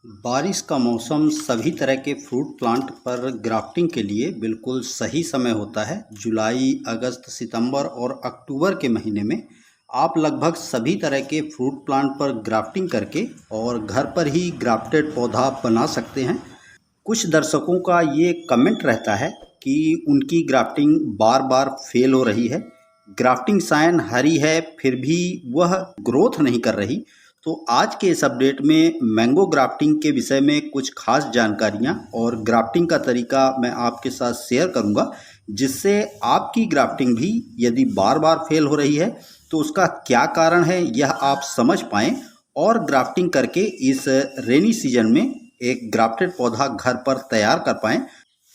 बारिश का मौसम सभी तरह के फ्रूट प्लांट पर ग्राफ्टिंग के लिए बिल्कुल सही समय होता है। जुलाई, अगस्त, सितंबर और अक्टूबर के महीने में आप लगभग सभी तरह के फ्रूट प्लांट पर ग्राफ्टिंग करके और घर पर ही ग्राफ्टेड पौधा बना सकते हैं। कुछ दर्शकों का ये कमेंट रहता है कि उनकी ग्राफ्टिंग बार बार फेल हो रही है, ग्राफ्टिंग साइन हरी है फिर भी वह ग्रोथ नहीं कर रही। तो आज के इस अपडेट में मैंगो ग्राफ्टिंग के विषय में कुछ खास जानकारियां और ग्राफ्टिंग का तरीका मैं आपके साथ शेयर करूंगा, जिससे आपकी ग्राफ्टिंग भी यदि बार बार फेल हो रही है तो उसका क्या कारण है यह आप समझ पाएं और ग्राफ्टिंग करके इस रेनी सीजन में एक ग्राफ्टेड पौधा घर पर तैयार कर पाएं।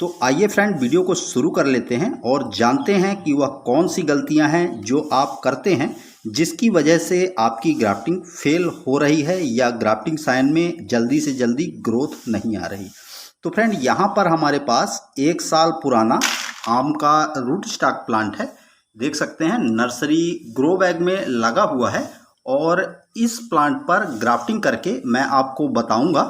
तो आइए फ्रेंड, वीडियो को शुरू कर लेते हैं और जानते हैं कि वह कौन सी गलतियां हैं जो आप करते हैं जिसकी वजह से आपकी ग्राफ्टिंग फेल हो रही है या ग्राफ्टिंग साइन में जल्दी से जल्दी ग्रोथ नहीं आ रही। तो फ्रेंड, यहाँ पर हमारे पास 1 साल पुराना आम का रूट स्टॉक प्लांट है। देख सकते हैं नर्सरी ग्रो बैग में लगा हुआ है और इस प्लांट पर ग्राफ्टिंग करके मैं आपको बताऊंगा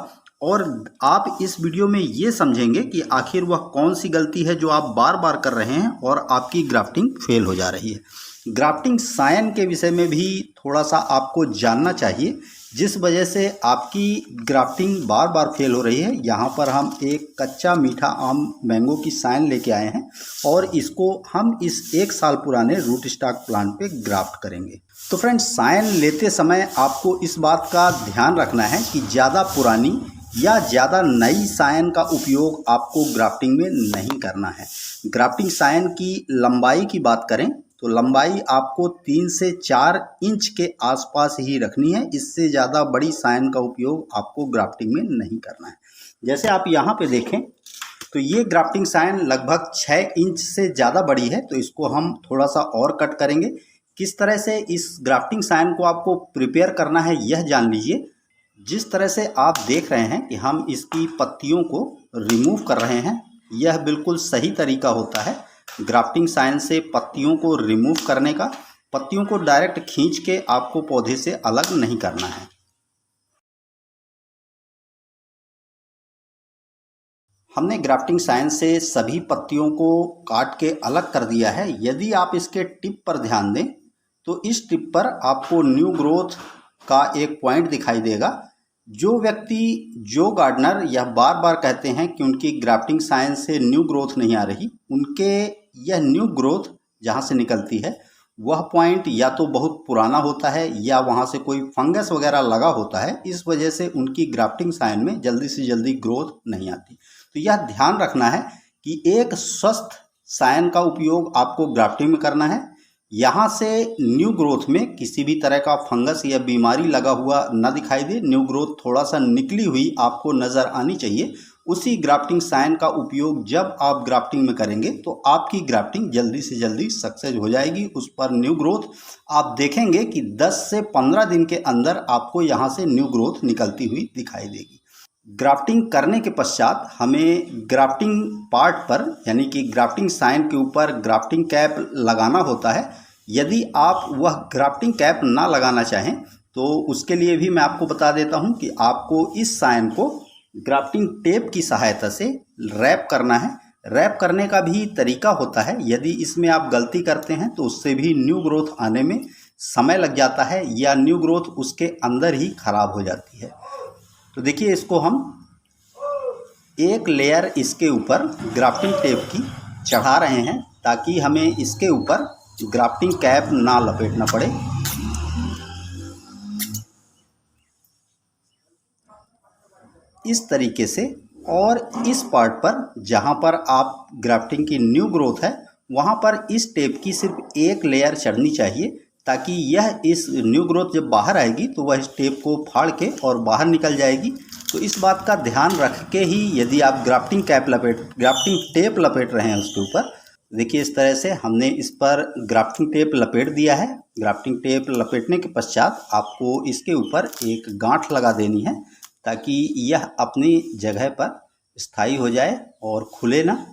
और आप इस वीडियो में ये समझेंगे कि आखिर वह कौन सी गलती है जो आप बार बार कर रहे हैं और आपकी ग्राफ्टिंग फेल हो जा रही है। ग्राफ्टिंग साइन के विषय में भी थोड़ा सा आपको जानना चाहिए, जिस वजह से आपकी ग्राफ्टिंग बार बार फेल हो रही है। यहाँ पर हम एक कच्चा मीठा आम मैंगो की साइन लेके आए हैं और इसको हम इस 1 साल पुराने रूट स्टॉक प्लांट पे ग्राफ्ट करेंगे। तो फ्रेंड्स, साइन लेते समय आपको इस बात का ध्यान रखना है कि ज़्यादा पुरानी या ज़्यादा नई साइन का उपयोग आपको ग्राफ्टिंग में नहीं करना है। ग्राफ्टिंग साइन की लंबाई की बात करें तो लंबाई आपको 3 से 4 इंच के आसपास ही रखनी है। इससे ज़्यादा बड़ी साइन का उपयोग आपको ग्राफ्टिंग में नहीं करना है। जैसे आप यहाँ पे देखें तो ये ग्राफ्टिंग साइन लगभग 6 इंच से ज़्यादा बड़ी है, तो इसको हम थोड़ा सा और कट करेंगे। किस तरह से इस ग्राफ्टिंग साइन को आपको प्रिपेयर करना है यह जान लीजिए। जिस तरह से आप देख रहे हैं कि हम इसकी पत्तियों को रिमूव कर रहे हैं, यह बिल्कुल सही तरीका होता है ग्राफ्टिंग साइन से पत्तियों को रिमूव करने का। पत्तियों को डायरेक्ट खींच के आपको पौधे से अलग नहीं करना है। हमने ग्राफ्टिंग साइन से सभी पत्तियों को काट के अलग कर दिया है। यदि आप इसके टिप पर ध्यान दें तो इस टिप पर आपको न्यू ग्रोथ का एक पॉइंट दिखाई देगा। जो गार्डनर यह बार बार कहते हैं कि उनकी ग्राफ्टिंग साइन से न्यू ग्रोथ नहीं आ रही, उनके यह न्यू ग्रोथ जहाँ से निकलती है वह पॉइंट या तो बहुत पुराना होता है या वहाँ से कोई फंगस वगैरह लगा होता है। इस वजह से उनकी ग्राफ्टिंग साइन में जल्दी से जल्दी ग्रोथ नहीं आती। तो यह ध्यान रखना है कि एक स्वस्थ साइन का उपयोग आपको ग्राफ्टिंग में करना है। यहाँ से न्यू ग्रोथ में किसी भी तरह का फंगस या बीमारी लगा हुआ न दिखाई दे, न्यू ग्रोथ थोड़ा सा निकली हुई आपको नज़र आनी चाहिए। उसी ग्राफ्टिंग साइन का उपयोग जब आप ग्राफ्टिंग में करेंगे तो आपकी ग्राफ्टिंग जल्दी से जल्दी सक्सेस हो जाएगी। उस पर न्यू ग्रोथ आप देखेंगे कि 10 से 15 दिन के अंदर आपको यहाँ से न्यू ग्रोथ निकलती हुई दिखाई देगी। ग्राफ्टिंग करने के पश्चात हमें ग्राफ्टिंग पार्ट पर यानी कि ग्राफ्टिंग साइन के ऊपर ग्राफ्टिंग कैप लगाना होता है। यदि आप वह ग्राफ्टिंग कैप ना लगाना चाहें तो उसके लिए भी मैं आपको बता देता हूं कि आपको इस साइन को ग्राफ्टिंग टेप की सहायता से रैप करना है। रैप करने का भी तरीका होता है। यदि इसमें आप गलती करते हैं तो उससे भी न्यू ग्रोथ आने में समय लग जाता है या न्यू ग्रोथ उसके अंदर ही खराब हो जाती है। तो देखिए, इसको हम एक लेयर इसके ऊपर ग्राफ्टिंग टेप की चढ़ा रहे हैं ताकि हमें इसके ऊपर ग्राफ्टिंग कैप ना लपेटना पड़े। इस तरीके से, और इस पार्ट पर जहां पर आप ग्राफ्टिंग की न्यू ग्रोथ है वहां पर इस टेप की सिर्फ एक लेयर चढ़नी चाहिए ताकि यह इस न्यू ग्रोथ जब बाहर आएगी तो वह इस टेप को फाड़ के और बाहर निकल जाएगी। तो इस बात का ध्यान रख के ही यदि आप ग्राफ्टिंग टेप लपेट रहे हैं उसके ऊपर, देखिए इस तरह से हमने इस पर ग्राफ्टिंग टेप लपेट दिया है। ग्राफ्टिंग टेप लपेटने के पश्चात आपको इसके ऊपर एक गांठ लगा देनी है ताकि यह अपनी जगह पर स्थायी हो जाए और खुले ना।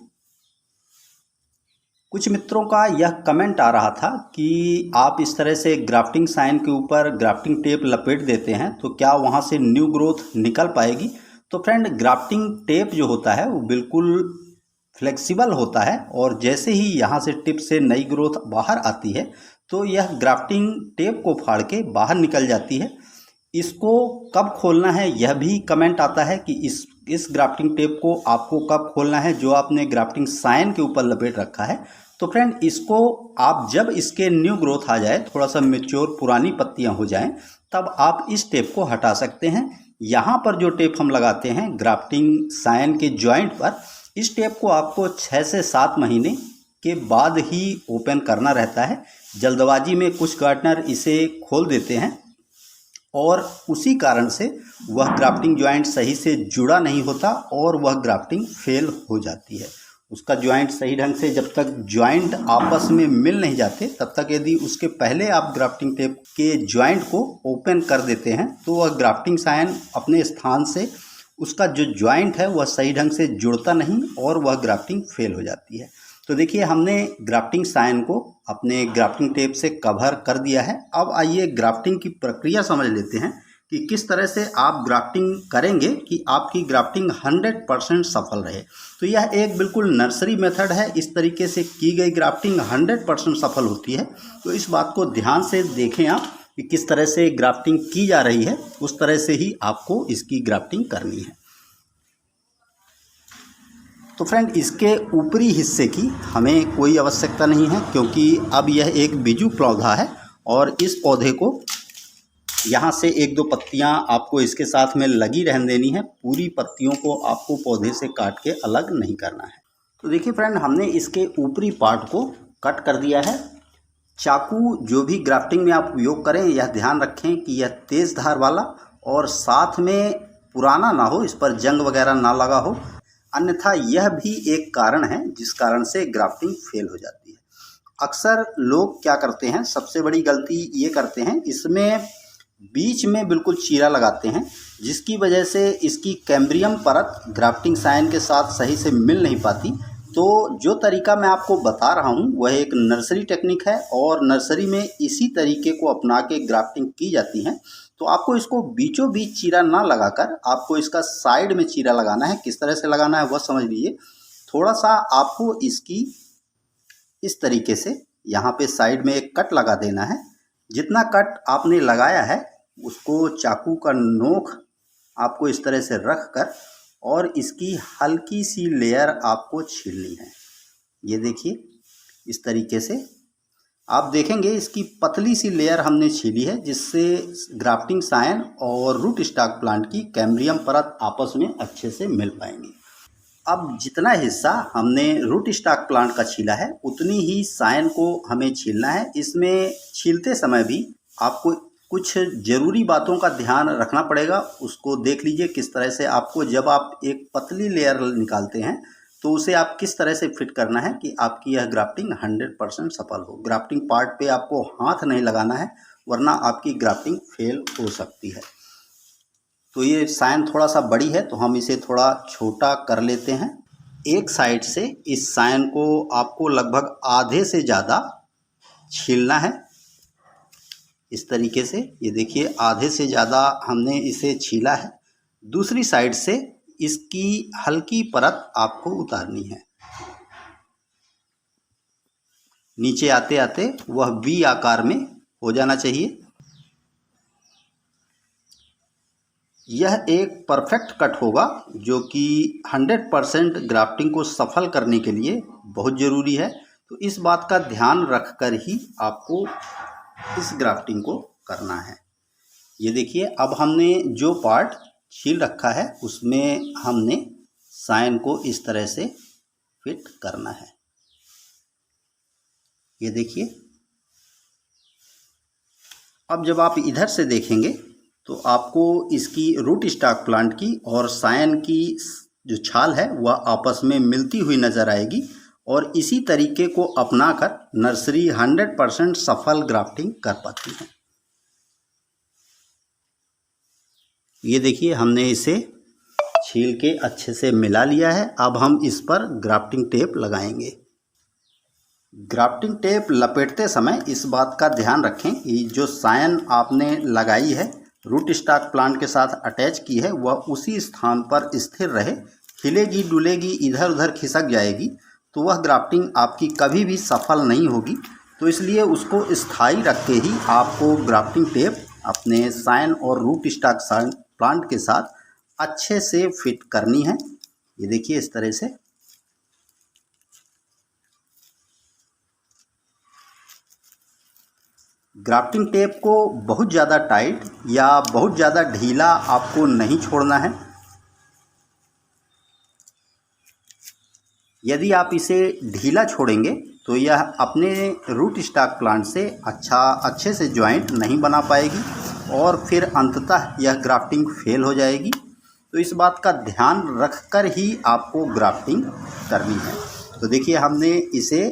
कुछ मित्रों का यह कमेंट आ रहा था कि आप इस तरह से ग्राफ्टिंग साइन के ऊपर ग्राफ्टिंग टेप लपेट देते हैं तो क्या वहाँ से न्यू ग्रोथ निकल पाएगी। तो फ्रेंड, ग्राफ्टिंग टेप जो होता है वो बिल्कुल फ्लेक्सिबल होता है और जैसे ही यहाँ से टिप से नई ग्रोथ बाहर आती है तो यह ग्राफ्टिंग टेप को फाड़ के बाहर निकल जाती है। इसको कब खोलना है यह भी कमेंट आता है कि इस ग्राफ्टिंग टेप को आपको कब खोलना है जो आपने ग्राफ्टिंग साइन के ऊपर लपेट रखा है। तो फ्रेंड, इसको आप जब इसके न्यू ग्रोथ आ जाए, थोड़ा सा मैच्योर पुरानी पत्तियां हो जाएं, तब आप इस टेप को हटा सकते हैं। यहाँ पर जो टेप हम लगाते हैं ग्राफ्टिंग साइन के जॉइंट पर, इस टेप को आपको 6 से 7 महीने के बाद ही ओपन करना रहता है। जल्दबाजी में कुछ गार्डनर इसे खोल देते हैं और उसी कारण से वह ग्राफ्टिंग जॉइंट सही से जुड़ा नहीं होता और वह ग्राफ्टिंग फेल हो जाती है। उसका जॉइंट सही ढंग से, जब तक जॉइंट आपस में मिल नहीं जाते तब तक यदि उसके पहले आप ग्राफ्टिंग टेप के जॉइंट को ओपन कर देते हैं तो वह ग्राफ्टिंग साइन अपने स्थान से, उसका जो जॉइंट है वह सही ढंग से जुड़ता नहीं और वह ग्राफ्टिंग फेल हो जाती है। तो देखिए, हमने ग्राफ्टिंग साइन को अपने ग्राफ्टिंग टेप से कवर कर दिया है। अब आइए ग्राफ्टिंग की प्रक्रिया समझ लेते हैं कि किस तरह से आप ग्राफ्टिंग करेंगे कि आपकी ग्राफ्टिंग 100% सफल रहे। तो यह एक बिल्कुल नर्सरी मेथड है। इस तरीके से की गई ग्राफ्टिंग 100% सफल होती है। तो इस बात को ध्यान से देखें आप कि किस तरह से ग्राफ्टिंग की जा रही है, उस तरह से ही आपको इसकी ग्राफ्टिंग करनी है। तो फ्रेंड, इसके ऊपरी हिस्से की हमें कोई आवश्यकता नहीं है क्योंकि अब यह एक बिजू पौधा है और इस पौधे को यहाँ से 1-2 पत्तियाँ आपको इसके साथ में लगी रहने देनी है। पूरी पत्तियों को आपको पौधे से काट के अलग नहीं करना है। तो देखिए फ्रेंड, हमने इसके ऊपरी पार्ट को कट कर दिया है। चाकू जो भी ग्राफ्टिंग में आप उपयोग करें, यह ध्यान रखें कि यह तेज़ धार वाला और साथ में पुराना ना हो, इस पर जंग वगैरह ना लगा हो, अन्यथा यह भी एक कारण है जिस कारण से ग्राफ्टिंग फेल हो जाती है। अक्सर लोग क्या करते हैं, सबसे बड़ी गलती ये करते हैं, इसमें बीच में बिल्कुल चीरा लगाते हैं जिसकी वजह से इसकी कैम्ब्रियम परत ग्राफ्टिंग साइन के साथ सही से मिल नहीं पाती। तो जो तरीका मैं आपको बता रहा हूँ वह एक नर्सरी टेक्निक है और नर्सरी में इसी तरीके को अपना के ग्राफ्टिंग की जाती है। तो आपको इसको बीचों बीच चीरा ना लगाकर आपको इसका साइड में चीरा लगाना है। किस तरह से लगाना है वह समझ लीजिए। थोड़ा सा आपको इसकी इस तरीके से यहाँ पे साइड में एक कट लगा देना है। जितना कट आपने लगाया है उसको चाकू का नोक आपको इस तरह से रख कर और इसकी हल्की सी लेयर आपको छीलनी है। ये देखिए, इस तरीके से आप देखेंगे इसकी पतली सी लेयर हमने छीली है जिससे ग्राफ्टिंग साइन और रूट स्टॉक प्लांट की कैम्ब्रियम परत आपस में अच्छे से मिल पाएंगी। अब जितना हिस्सा हमने रूट स्टॉक प्लांट का छीला है उतनी ही साइन को हमें छीलना है। इसमें छीलते समय भी आपको कुछ ज़रूरी बातों का ध्यान रखना पड़ेगा, उसको देख लीजिए किस तरह से आपको, जब आप एक पतली लेयर निकालते हैं तो उसे आप किस तरह से फिट करना है कि आपकी यह ग्राफ्टिंग 100% सफल हो। ग्राफ्टिंग पार्ट पे आपको हाथ नहीं लगाना है वरना आपकी ग्राफ्टिंग फेल हो सकती है। तो ये साइन थोड़ा सा बड़ी है तो हम इसे थोड़ा छोटा कर लेते हैं। एक साइड से इस साइन को आपको लगभग आधे से ज़्यादा छीलना है। इस तरीके से ये देखिए, आधे से ज़्यादा हमने इसे छीला है। दूसरी साइड से इसकी हल्की परत आपको उतारनी है। नीचे आते आते वह वी आकार में हो जाना चाहिए। यह एक परफेक्ट कट होगा जो कि 100% ग्राफ्टिंग को सफल करने के लिए बहुत ज़रूरी है। तो इस बात का ध्यान रखकर ही आपको इस ग्राफ्टिंग को करना है। ये देखिए, अब हमने जो पार्ट छील रखा है उसमें हमने साइन को इस तरह से फिट करना है। ये देखिए, अब जब आप इधर से देखेंगे तो आपको इसकी रूट स्टॉक प्लांट की और साइन की जो छाल है वह आपस में मिलती हुई नज़र आएगी और इसी तरीके को अपनाकर नर्सरी 100% सफल ग्राफ्टिंग कर पाती है। ये देखिए, हमने इसे छील के अच्छे से मिला लिया है। अब हम इस पर ग्राफ्टिंग टेप लगाएंगे। ग्राफ्टिंग टेप लपेटते समय इस बात का ध्यान रखें कि जो साइन आपने लगाई है रूट स्टॉक प्लांट के साथ अटैच की है वह उसी स्थान पर स्थिर रहे। हिलेगी डुलेगी इधर उधर खिसक जाएगी तो वह ग्राफ्टिंग आपकी कभी भी सफल नहीं होगी। तो इसलिए उसको स्थायी रख के ही आपको ग्राफ्टिंग टेप अपने साइन और रूट स्टॉक साइन प्लांट के साथ अच्छे से फिट करनी है। ये देखिए इस तरह से। ग्राफ्टिंग टेप को बहुत ज़्यादा टाइट या बहुत ज़्यादा ढीला आपको नहीं छोड़ना है। यदि आप इसे ढीला छोड़ेंगे तो यह अपने रूट स्टॉक प्लांट से अच्छे से जॉइंट नहीं बना पाएगी और फिर अंततः यह ग्राफ्टिंग फेल हो जाएगी। तो इस बात का ध्यान रखकर ही आपको ग्राफ्टिंग करनी है। तो देखिए हमने इसे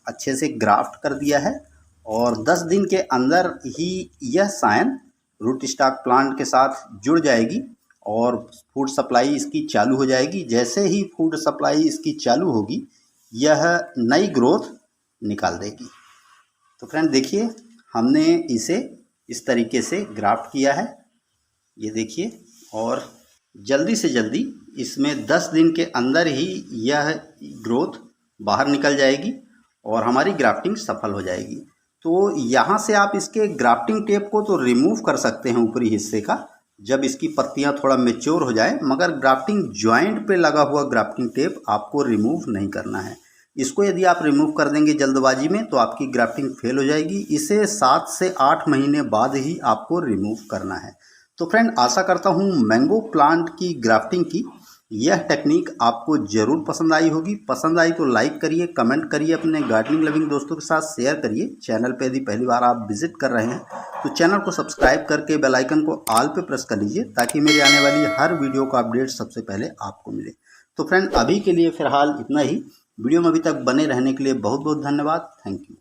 अच्छे से ग्राफ्ट कर दिया है और 10 दिन के अंदर ही यह साइन रूट स्टॉक प्लांट के साथ जुड़ जाएगी और फूड सप्लाई इसकी चालू हो जाएगी। जैसे ही फूड सप्लाई इसकी चालू होगी यह नई ग्रोथ निकाल देगी। तो फ्रेंड देखिए हमने इसे इस तरीके से ग्राफ्ट किया है, ये देखिए, और जल्दी से जल्दी इसमें 10 दिन के अंदर ही यह ग्रोथ बाहर निकल जाएगी और हमारी ग्राफ्टिंग सफल हो जाएगी। तो यहाँ से आप इसके ग्राफ्टिंग टेप को तो रिमूव कर सकते हैं ऊपरी हिस्से का, जब इसकी पत्तियाँ थोड़ा मैच्योर हो जाए, मगर ग्राफ्टिंग जॉइंट पे लगा हुआ ग्राफ्टिंग टेप आपको रिमूव नहीं करना है। इसको यदि आप रिमूव कर देंगे जल्दबाजी में तो आपकी ग्राफ्टिंग फेल हो जाएगी। इसे 7 से 8 महीने बाद ही आपको रिमूव करना है। तो फ्रेंड आशा करता हूँ मैंगो प्लांट की ग्राफ्टिंग की यह टेक्निक आपको ज़रूर पसंद आई होगी। पसंद आई तो लाइक करिए, कमेंट करिए, अपने गार्डनिंग लविंग दोस्तों के साथ शेयर करिए। चैनल पे यदि पहली बार आप विजिट कर रहे हैं तो चैनल को सब्सक्राइब करके बेल आइकन को ऑल पे प्रेस कर लीजिए ताकि मेरी आने वाली हर वीडियो का अपडेट सबसे पहले आपको मिले। तो फ्रेंड अभी के लिए फ़िलहाल इतना ही। वीडियो में अभी तक बने रहने के लिए बहुत बहुत धन्यवाद। Thank you.